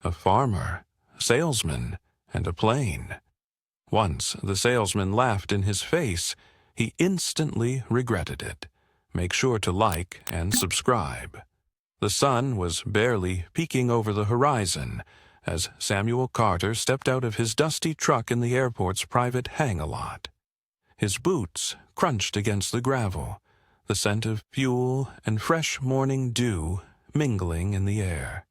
a farmer, a salesman, and a plane. Once the salesman laughed in his face, he instantly regretted it. Make sure to like and subscribe. The sun was barely peeking over the horizon as Samuel Carter stepped out of his dusty truck in the airport's private hang-a-lot. His boots crunched against the gravel, the scent of fuel and fresh morning dew mingling in the air.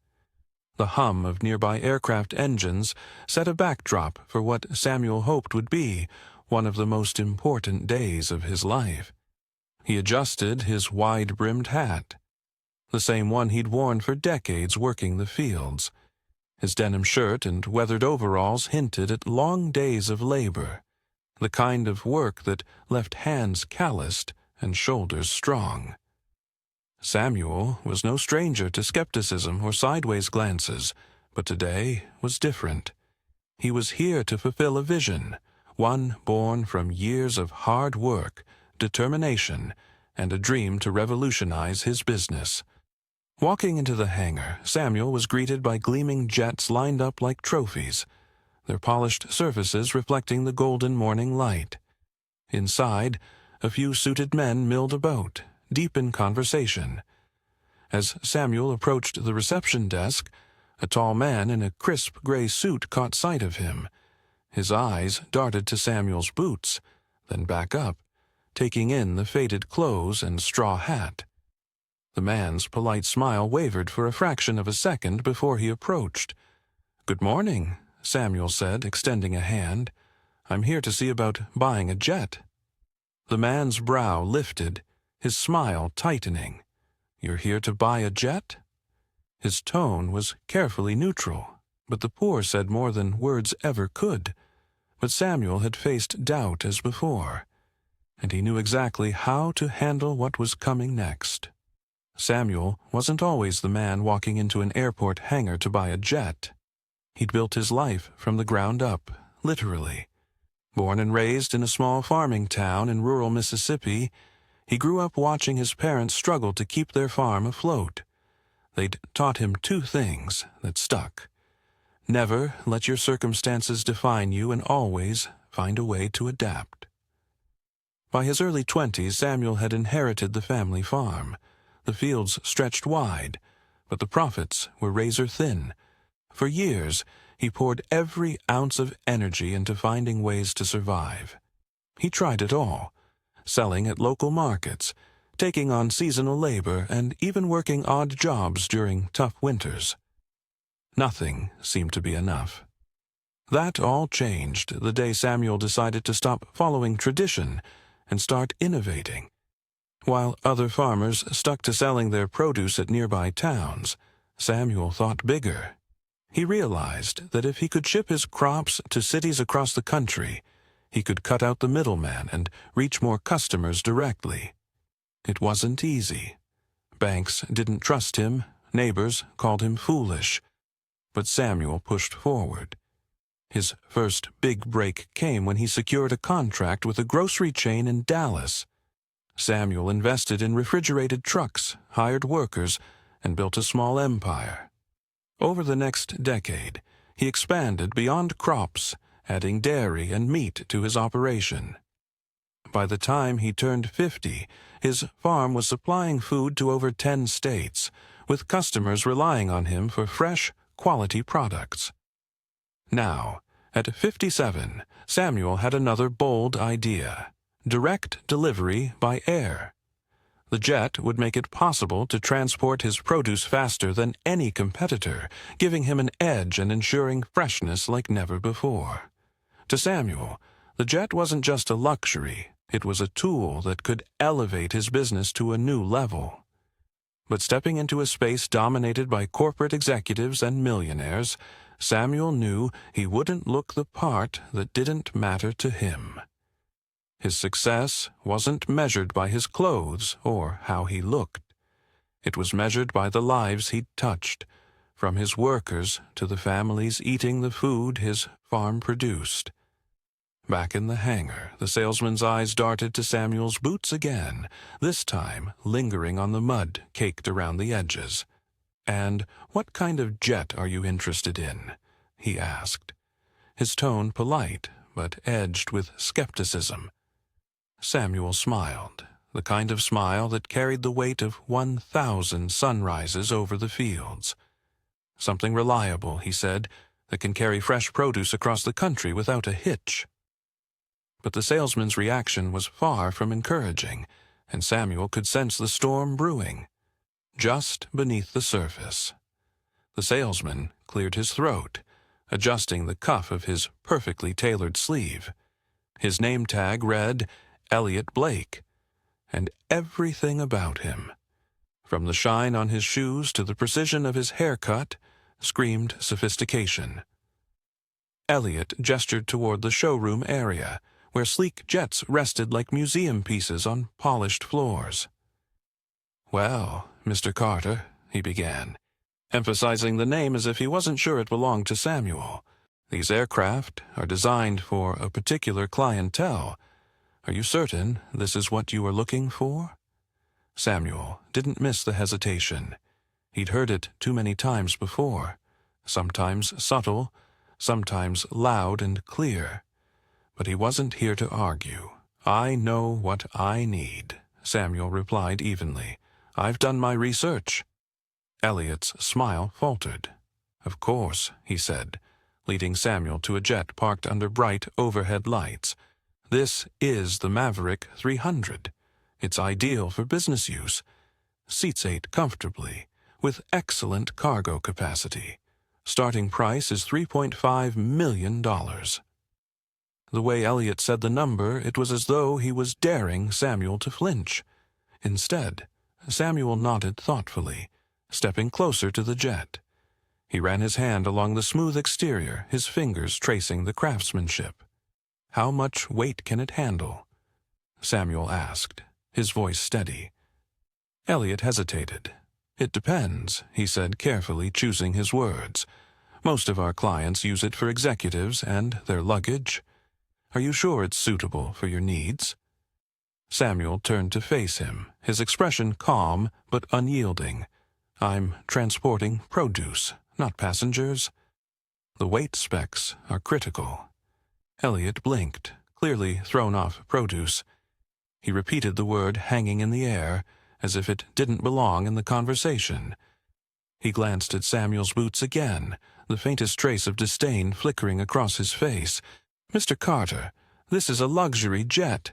The hum of nearby aircraft engines set a backdrop for what Samuel hoped would be one of the most important days of his life. He adjusted his wide-brimmed hat, the same one he'd worn for decades working the fields. His denim shirt and weathered overalls hinted at long days of labor, the kind of work that left hands calloused and shoulders strong. Samuel was no stranger to skepticism or sideways glances, but today was different. He was here to fulfill a vision, one born from years of hard work, determination, and a dream to revolutionize his business. Walking into the hangar, Samuel was greeted by gleaming jets lined up like trophies, their polished surfaces reflecting the golden morning light. Inside, a few suited men milled about, deep in conversation. As Samuel approached the reception desk, a tall man in a crisp gray suit caught sight of him. His eyes darted to Samuel's boots, then back up, taking in the faded clothes and straw hat. The man's polite smile wavered for a fraction of a second before he approached. "Good morning," Samuel said, extending a hand. "I'm here to see about buying a jet." The man's brow lifted, his smile tightening. "You're here to buy a jet?" His tone was carefully neutral, but the poor said more than words ever could. But Samuel had faced doubt as before, and he knew exactly how to handle what was coming next. Samuel wasn't always the man walking into an airport hangar to buy a jet. He'd built his life from the ground up, literally. Born and raised in a small farming town in rural Mississippi, he grew up watching his parents struggle to keep their farm afloat. They'd taught him two things that stuck. Never let your circumstances define you, and always find a way to adapt. By his early 20s, Samuel had inherited the family farm. The fields stretched wide, but the profits were razor-thin. For years, he poured every ounce of energy into finding ways to survive. He tried it all, selling at local markets, taking on seasonal labor, and even working odd jobs during tough winters. Nothing seemed to be enough. That all changed the day Samuel decided to stop following tradition and start innovating. While other farmers stuck to selling their produce at nearby towns, Samuel thought bigger. He realized that if he could ship his crops to cities across the country, he could cut out the middleman and reach more customers directly. It wasn't easy. Banks didn't trust him, neighbors called him foolish. But Samuel pushed forward. His first big break came when he secured a contract with a grocery chain in Dallas. Samuel invested in refrigerated trucks, hired workers, and built a small empire. Over the next decade, he expanded beyond crops, adding dairy and meat to his operation. By the time he turned 50, his farm was supplying food to over 10 states, with customers relying on him for fresh, quality products. Now, at 57, Samuel had another bold idea: direct delivery by air. The jet would make it possible to transport his produce faster than any competitor, giving him an edge and ensuring freshness like never before. To Samuel, the jet wasn't just a luxury, it was a tool that could elevate his business to a new level. But stepping into a space dominated by corporate executives and millionaires, Samuel knew he wouldn't look the part that didn't matter to him. His success wasn't measured by his clothes or how he looked. It was measured by the lives he'd touched, from his workers to the families eating the food his farm produced. Back in the hangar, the salesman's eyes darted to Samuel's boots again, this time lingering on the mud caked around the edges. "And what kind of jet are you interested in?" he asked, his tone polite but edged with skepticism. Samuel smiled, the kind of smile that carried the weight of 1,000 sunrises over the fields. "Something reliable," he said, "that can carry fresh produce across the country without a hitch." But the salesman's reaction was far from encouraging, and Samuel could sense the storm brewing. Just beneath the surface, the salesman cleared his throat, adjusting the cuff of his perfectly tailored sleeve. His name tag read Elliot Blake, and everything about him, from the shine on his shoes to the precision of his haircut, screamed sophistication. Elliot gestured toward the showroom area, where sleek jets rested like museum pieces on polished floors. "Well, Mr. Carter," he began, emphasizing the name as if he wasn't sure it belonged to Samuel, "these aircraft are designed for a particular clientele. Are you certain this is what you are looking for?" Samuel didn't miss the hesitation. He'd heard it too many times before, sometimes subtle, sometimes loud and clear. But he wasn't here to argue. "I know what I need," Samuel replied evenly. "I've done my research." Elliot's smile faltered. "Of course," he said, leading Samuel to a jet parked under bright overhead lights. "This is the Maverick 300. It's ideal for business use. Seats 8 comfortably, with excellent cargo capacity. Starting price is $3.5 million. The way Elliot said the number, it was as though he was daring Samuel to flinch. Instead, Samuel nodded thoughtfully, stepping closer to the jet. He ran his hand along the smooth exterior, his fingers tracing the craftsmanship. "How much weight can it handle?" Samuel asked, his voice steady. Elliot hesitated. "It depends," he said carefully, choosing his words. "Most of our clients use it for executives and their luggage. Are you sure it's suitable for your needs?" Samuel turned to face him, his expression calm but unyielding. "I'm transporting produce, not passengers. The weight specs are critical." Elliot blinked, clearly thrown off produce. He repeated the word hanging in the air, as if it didn't belong in the conversation. He glanced at Samuel's boots again, the faintest trace of disdain flickering across his face. "Mr. Carter, this is a luxury jet.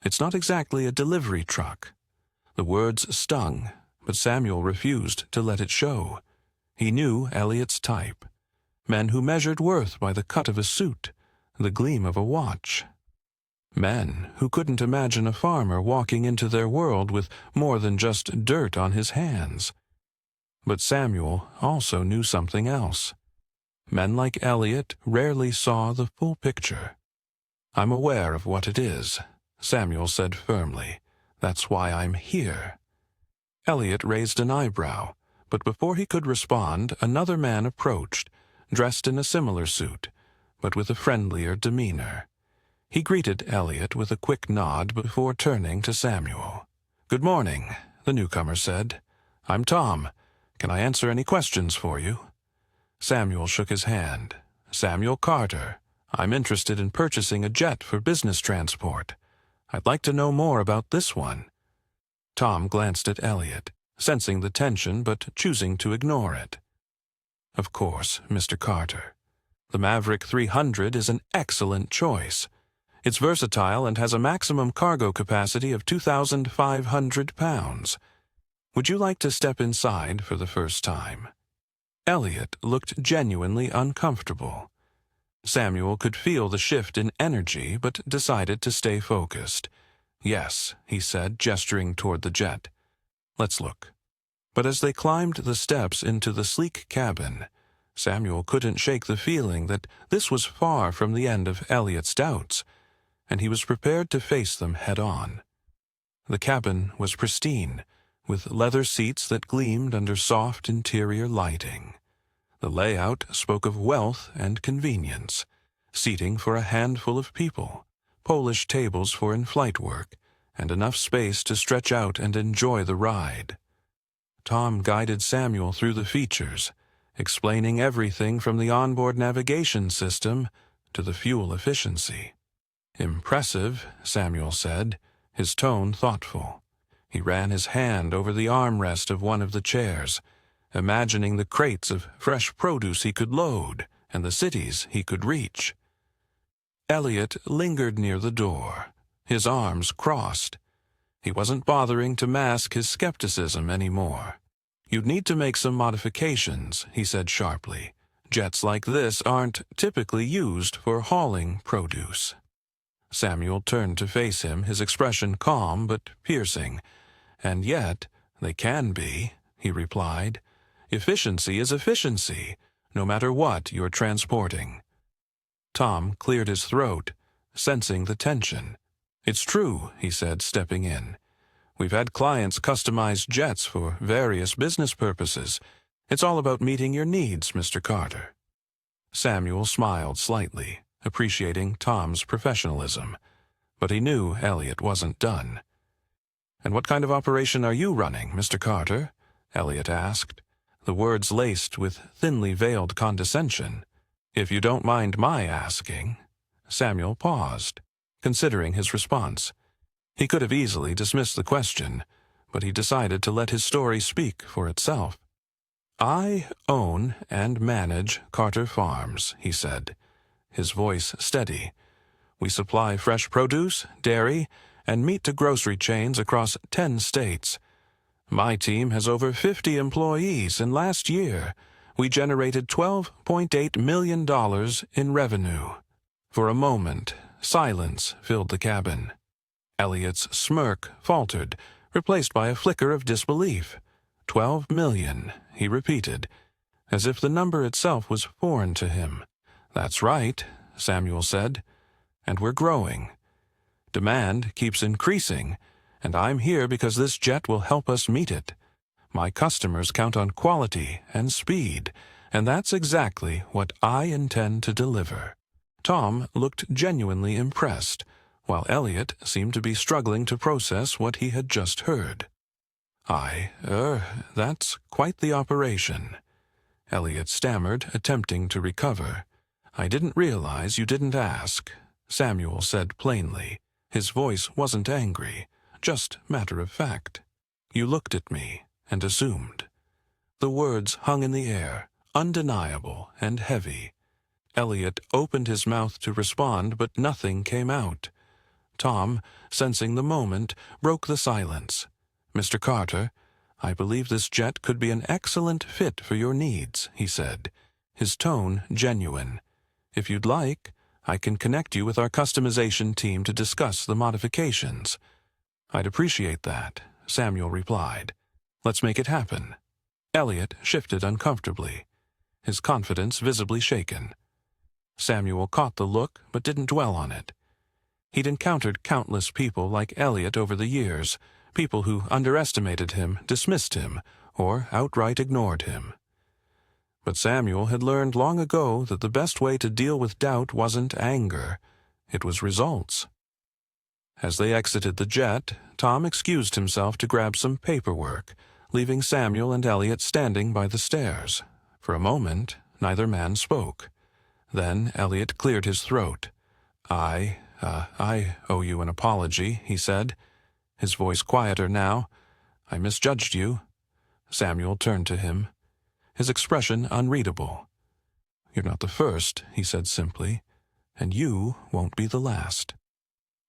It's not exactly a delivery truck." The words stung, but Samuel refused to let it show. He knew Elliot's type. Men who measured worth by the cut of a suit, the gleam of a watch. Men who couldn't imagine a farmer walking into their world with more than just dirt on his hands. But Samuel also knew something else. Men like Elliot rarely saw the full picture. "I'm aware of what it is," Samuel said firmly. "That's why I'm here." Elliot raised an eyebrow, but before he could respond, another man approached, dressed in a similar suit, but with a friendlier demeanor. He greeted Elliot with a quick nod before turning to Samuel. "Good morning," the newcomer said. "I'm Tom. Can I answer any questions for you?" Samuel shook his hand. "Samuel Carter. I'm interested in purchasing a jet for business transport. I'd like to know more about this one." Tom glanced at Elliot, sensing the tension but choosing to ignore it. "Of course, Mr. Carter. The Maverick 300 is an excellent choice. It's versatile and has a maximum cargo capacity of 2,500 pounds. Would you like to step inside for the first time?" Elliot looked genuinely uncomfortable. Samuel could feel the shift in energy, but decided to stay focused. "Yes," he said, gesturing toward the jet. "Let's look." But as they climbed the steps into the sleek cabin, Samuel couldn't shake the feeling that this was far from the end of Elliot's doubts, and he was prepared to face them head-on. The cabin was pristine, with leather seats that gleamed under soft interior lighting. The layout spoke of wealth and convenience, seating for a handful of people, Polish tables for in-flight work, and enough space to stretch out and enjoy the ride. Tom guided Samuel through the features, explaining everything from the onboard navigation system to the fuel efficiency. "Impressive," Samuel said, his tone thoughtful. He ran his hand over the armrest of one of the chairs, imagining the crates of fresh produce he could load and the cities he could reach. Elliot lingered near the door, his arms crossed. He wasn't bothering to mask his skepticism anymore. "You'd need to make some modifications," he said sharply. "Jets like this aren't typically used for hauling produce." Samuel turned to face him, his expression calm but piercing. "And yet, they can be," he replied. "Efficiency is efficiency, no matter what you're transporting." Tom cleared his throat, sensing the tension. "It's true," he said, stepping in. "We've had clients customize jets for various business purposes. It's all about meeting your needs, Mr. Carter." Samuel smiled slightly, appreciating Tom's professionalism. But he knew Elliot wasn't done. "And what kind of operation are you running, Mr. Carter?" Elliot asked, the words laced with thinly veiled condescension. "If you don't mind my asking." Samuel paused, considering his response. He could have easily dismissed the question, but he decided to let his story speak for itself. "I own and manage Carter Farms," he said, his voice steady. "We supply fresh produce, dairy, and meat to grocery chains across 10 states. My team has over 50 employees, and last year we generated $12.8 million in revenue." For a moment, silence filled the cabin. Elliot's smirk faltered, replaced by a flicker of disbelief. 12 million, he repeated, as if the number itself was foreign to him. "That's right," Samuel said, "and we're growing. Demand keeps increasing, and I'm here because this jet will help us meet it. My customers count on quality and speed, and that's exactly what I intend to deliver." Tom looked genuinely impressed, while Elliot seemed to be struggling to process what he had just heard. That's quite the operation," Elliot stammered, attempting to recover. "I didn't realize you didn't ask," Samuel said plainly. His voice wasn't angry, just matter of fact. "You looked at me and assumed." The words hung in the air, undeniable and heavy. Elliot opened his mouth to respond, but nothing came out. Tom, sensing the moment, broke the silence. "Mr. Carter, I believe this jet could be an excellent fit for your needs," he said, his tone genuine. "If you'd like, I can connect you with our customization team to discuss the modifications." "I'd appreciate that," Samuel replied. "Let's make it happen." Elliot shifted uncomfortably, his confidence visibly shaken. Samuel caught the look but didn't dwell on it. He'd encountered countless people like Elliot over the years, people who underestimated him, dismissed him, or outright ignored him. But Samuel had learned long ago that the best way to deal with doubt wasn't anger, it was results. As they exited the jet, Tom excused himself to grab some paperwork, leaving Samuel and Elliot standing by the stairs. For a moment, neither man spoke. Then Elliot cleared his throat. I owe you an apology," he said, his voice quieter now. "I misjudged you." Samuel turned to him, his expression unreadable. "You're not the first," he said simply, "and you won't be the last."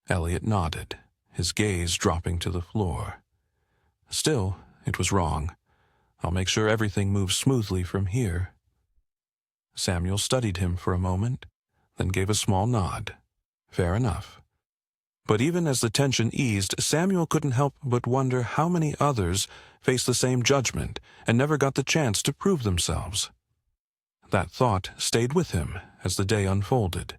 Elliot nodded, his gaze dropping to the floor. "Still, it was wrong. I'll make sure everything moves smoothly from here." Samuel studied him for a moment, then gave a small nod. Fair enough. But even as the tension eased, Samuel couldn't help but wonder how many others faced the same judgment and never got the chance to prove themselves. That thought stayed with him as the day unfolded.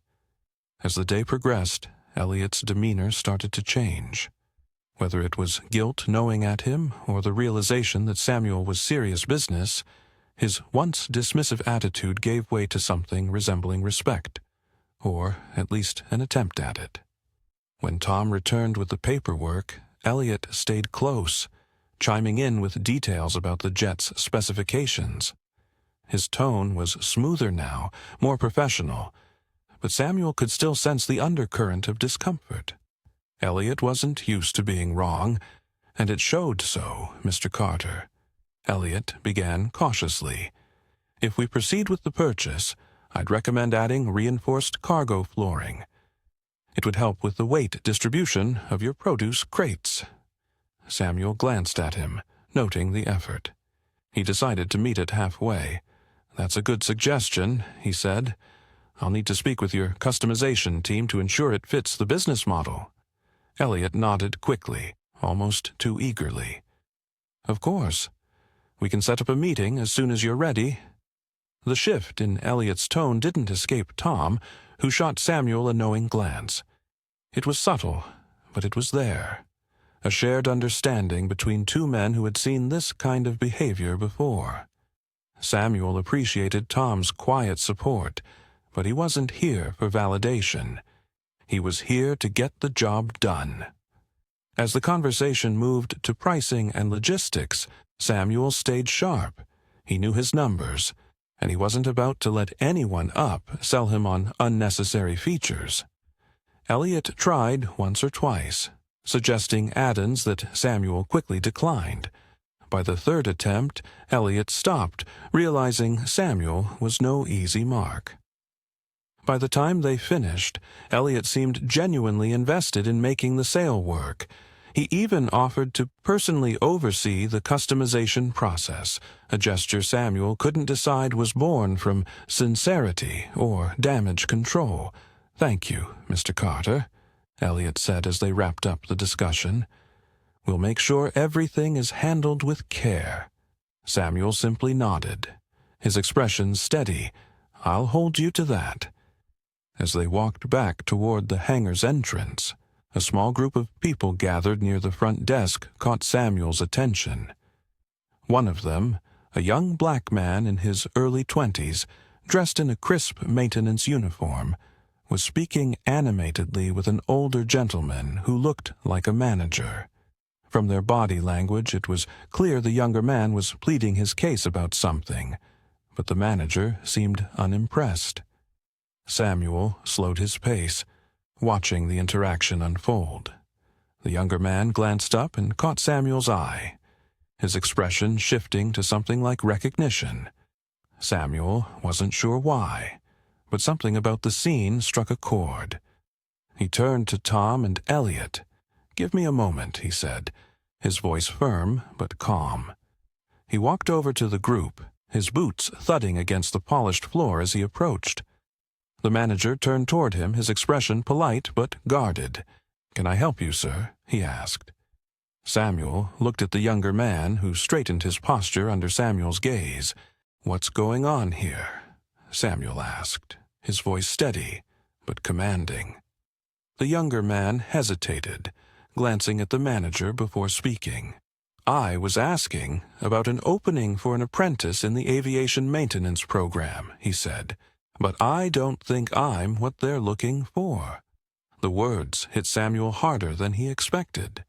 As the day progressed, Elliot's demeanor started to change. Whether it was guilt gnawing at him or the realization that Samuel was serious business, his once dismissive attitude gave way to something resembling respect, or at least an attempt at it. When Tom returned with the paperwork, Elliot stayed close, chiming in with details about the jet's specifications. His tone was smoother now, more professional, but Samuel could still sense the undercurrent of discomfort. Elliot wasn't used to being wrong, and it showed so, Mr. Carter. Elliot began cautiously. If we proceed with the purchase, I'd recommend adding reinforced cargo flooring. It would help with the weight distribution of your produce crates. Samuel glanced at him, noting the effort. He decided to meet it halfway. "That's a good suggestion," he said. "I'll need to speak with your customization team to ensure it fits the business model." Elliot nodded quickly, almost too eagerly. "Of course. We can set up a meeting as soon as you're ready." The shift in Elliot's tone didn't escape Tom, who shot Samuel a knowing glance. It was subtle, but it was there. A shared understanding between two men who had seen this kind of behavior before. Samuel appreciated Tom's quiet support, but he wasn't here for validation. He was here to get the job done. As the conversation moved to pricing and logistics, Samuel stayed sharp. He knew his numbers, and he wasn't about to let anyone sell him on unnecessary features. Elliot tried once or twice, suggesting add-ins that Samuel quickly declined. By the third attempt, Elliot stopped, realizing Samuel was no easy mark. By the time they finished, Elliot seemed genuinely invested in making the sale work. He even offered to personally oversee the customization process, a gesture Samuel couldn't decide was born from sincerity or damage control. "Thank you, Mr. Carter," Elliot said as they wrapped up the discussion. "We'll make sure everything is handled with care." Samuel simply nodded, his expression steady. "I'll hold you to that." As they walked back toward the hangar's entrance, a small group of people gathered near the front desk caught Samuel's attention. One of them, a young black man in his early 20s, dressed in a crisp maintenance uniform, was speaking animatedly with an older gentleman who looked like a manager. From their body language, it was clear the younger man was pleading his case about something, but the manager seemed unimpressed. Samuel slowed his pace, watching the interaction unfold. The younger man glanced up and caught Samuel's eye, his expression shifting to something like recognition. Samuel wasn't sure why, but something about the scene struck a chord. He turned to Tom and Elliot. "Give me a moment," he said, his voice firm but calm. He walked over to the group, his boots thudding against the polished floor as he approached. The manager turned toward him, his expression polite but guarded. "Can I help you, sir?" he asked. Samuel looked at the younger man, who straightened his posture under Samuel's gaze. "What's going on here?" Samuel asked, his voice steady but commanding. The younger man hesitated, glancing at the manager before speaking. "I was asking about an opening for an apprentice in the aviation maintenance program," he said. "But I don't think I'm what they're looking for." The words hit Samuel harder than he expected.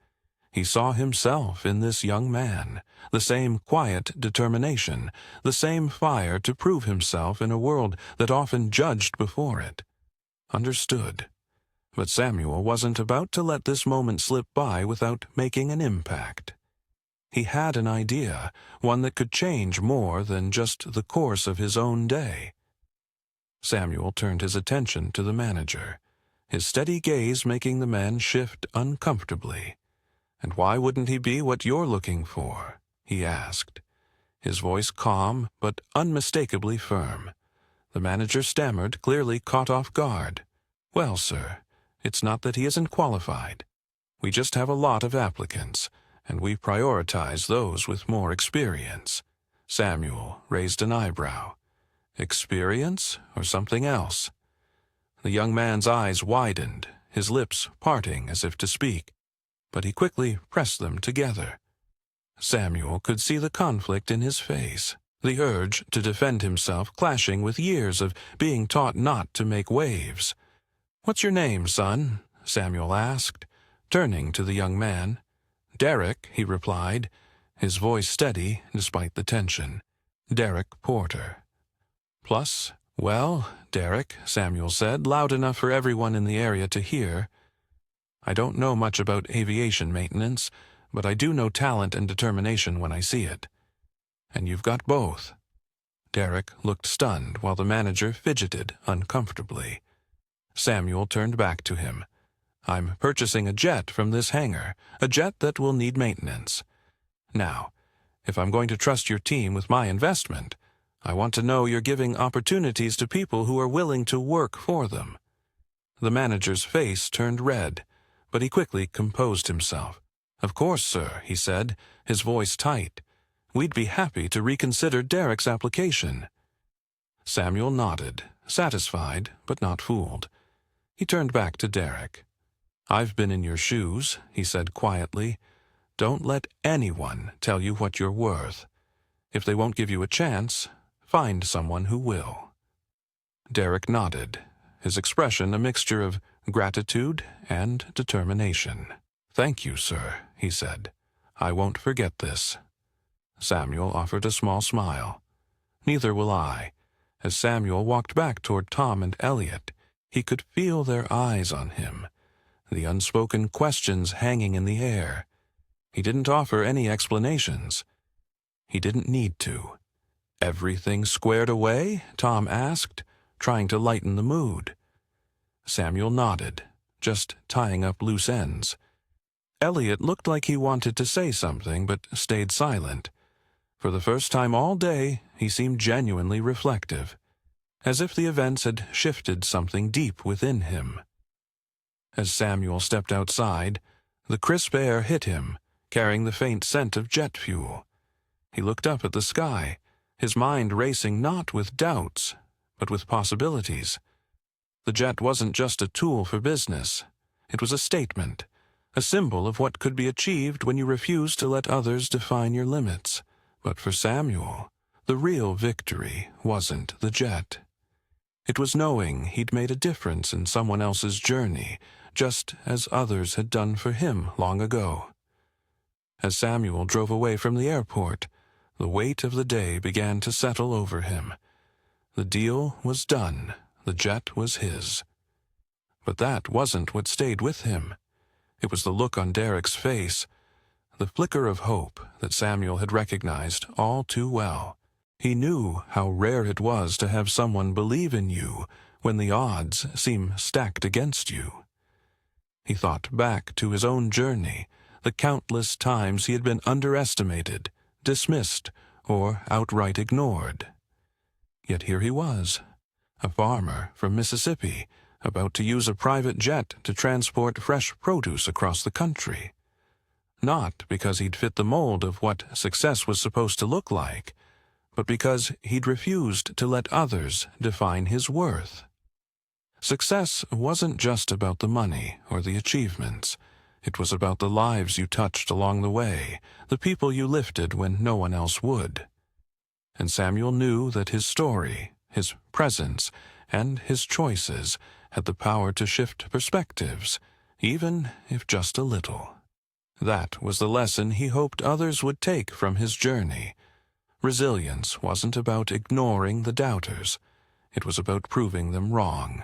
He saw himself in this young man, the same quiet determination, the same fire to prove himself in a world that often judged before it. Understood. But Samuel wasn't about to let this moment slip by without making an impact. He had an idea, one that could change more than just the course of his own day. Samuel turned his attention to the manager, his steady gaze making the man shift uncomfortably. "And why wouldn't he be what you're looking for?" he asked, his voice calm but unmistakably firm. The manager stammered, clearly caught off guard. "Well, sir, it's not that he isn't qualified. We just have a lot of applicants, and we prioritize those with more experience." Samuel raised an eyebrow. "Experience or something else?" The young man's eyes widened, his lips parting as if to speak, but he quickly pressed them together. Samuel could see the conflict in his face, the urge to defend himself clashing with years of being taught not to make waves. "What's your name, son?" Samuel asked, turning to the young man. "Derek," he replied. his voice steady despite the tension. Derek Porter. Plus, well, Derek, Samuel said, loud enough for everyone in the area to hear, I don't know much about aviation maintenance, but I do know talent and determination when I see it. And you've got both. Derek looked stunned while the manager fidgeted uncomfortably. Samuel turned back to him. I'm purchasing a jet from this hangar, a jet that will need maintenance. Now, if I'm going to trust your team with my investment, I want to know you're giving opportunities to people who are willing to work for them. The manager's face turned red, but he quickly composed himself. Of course, sir, he said, his voice tight. We'd be happy to reconsider Derek's application. Samuel nodded, satisfied but not fooled. He turned back to Derek. I've been in your shoes, he said quietly. Don't let anyone tell you what you're worth. If they won't give you a chance, find someone who will. Derek nodded, his expression a mixture of gratitude and determination. Thank you, sir, he said. I won't forget this. Samuel offered a small smile. Neither will I. As Samuel walked back toward Tom and Elliot, he could feel their eyes on him, the unspoken questions hanging in the air. He didn't offer any explanations. He didn't need to. Everything squared away? Tom asked, trying to lighten the mood. Samuel nodded, just tying up loose ends. Elliot looked like he wanted to say something, but stayed silent. For the first time all day, he seemed genuinely reflective, as if the events had shifted something deep within him. As Samuel stepped outside, the crisp air hit him, carrying the faint scent of jet fuel. He looked up at the sky, his mind racing not with doubts, but with possibilities. The jet wasn't just a tool for business. It was a statement, a symbol of what could be achieved when you refuse to let others define your limits. But for Samuel, the real victory wasn't the jet. It was knowing he'd made a difference in someone else's journey, just as others had done for him long ago. As Samuel drove away from the airport, the weight of the day began to settle over him. The deal was done. The jet was his. But that wasn't what stayed with him. It was the look on Derek's face, the flicker of hope that Samuel had recognized all too well. He knew how rare it was to have someone believe in you when the odds seem stacked against you. He thought back to his own journey, the countless times he had been underestimated, dismissed, or outright ignored. Yet here he was, a farmer from Mississippi, about to use a private jet to transport fresh produce across the country. Not because he'd fit the mold of what success was supposed to look like, but because he'd refused to let others define his worth. Success wasn't just about the money or the achievements. It was about the lives you touched along the way, the people you lifted when no one else would. And Samuel knew that his story, his presence, and his choices had the power to shift perspectives, even if just a little. That was the lesson he hoped others would take from his journey. Resilience wasn't about ignoring the doubters. It was about proving them wrong.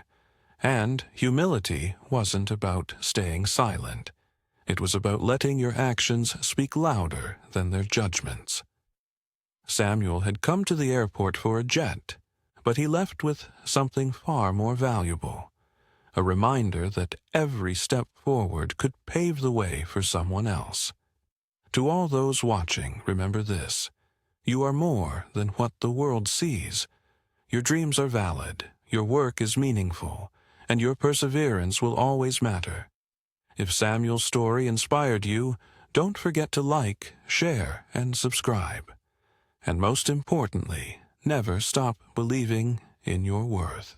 And humility wasn't about staying silent. It was about letting your actions speak louder than their judgments. Samuel had come to the airport for a jet, but he left with something far more valuable, a reminder that every step forward could pave the way for someone else. To all those watching, remember this: you are more than what the world sees. Your dreams are valid, your work is meaningful, and your perseverance will always matter. If Samuel's story inspired you, don't forget to like, share, and subscribe. And most importantly, never stop believing in your worth.